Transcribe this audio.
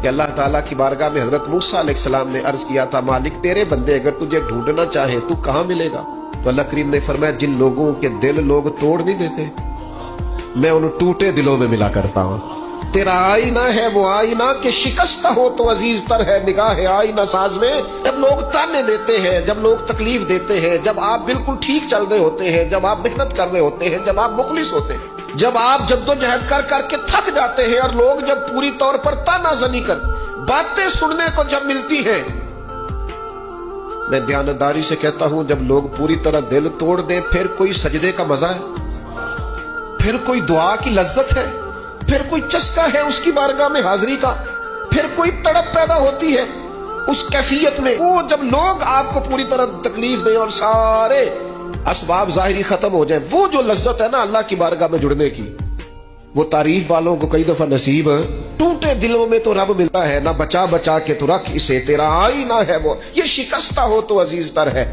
کہ اللہ تعالیٰ کی بارگاہ میں حضرت موسیٰ علیہ السلام نے عرض کیا تھا مالک تیرے بندے اگر تجھے ڈھونڈنا چاہیں تو کہاں ملے گا؟ تو اللہ کریم نے فرمایا جن لوگوں کے دل لوگ توڑ نہیں دیتے میں ان ٹوٹے دلوں میں ملا کرتا ہوں۔ تیرا آئینہ ہے وہ آئینہ کہ شکستہ ہو تو عزیز تر ہے نگاہ آئینہ ساز میں۔ جب لوگ تانے دیتے ہیں، جب لوگ تکلیف دیتے ہیں، جب آپ بالکل ٹھیک چل رہے ہوتے ہیں، جب آپ محنت کر رہے ہوتے ہیں، جب آپ مخلص ہوتے ہیں، جب آپ جدوجہد کر کر کے تھک جاتے ہیں اور لوگ جب پوری طور پر تانا زنی کر باتیں سننے کو جب ملتی ہیں، میں دیانتداری سے کہتا ہوں جب لوگ پوری طرح دل توڑ دیں پھر کوئی سجدے کا مزہ ہے، پھر کوئی دعا کی لذت ہے، پھر کوئی چسکا ہے اس کی بارگاہ میں حاضری کا، پھر کوئی تڑپ پیدا ہوتی ہے اس کیفیت میں۔ وہ جب لوگ آپ کو پوری طرح تکلیف دیں اور سارے اسباب ظاہری ختم ہو جائیں، وہ جو لذت ہے نا اللہ کی بارگاہ میں جڑنے کی، وہ تعریف والوں کو کئی دفعہ نصیب ہے۔ ٹوٹے دلوں میں تو رب ملتا ہے، نہ بچا بچا کے تو رکھ اسے، تیرا آئینہ ہے وہ، یہ شکستہ ہو تو عزیز تر ہے۔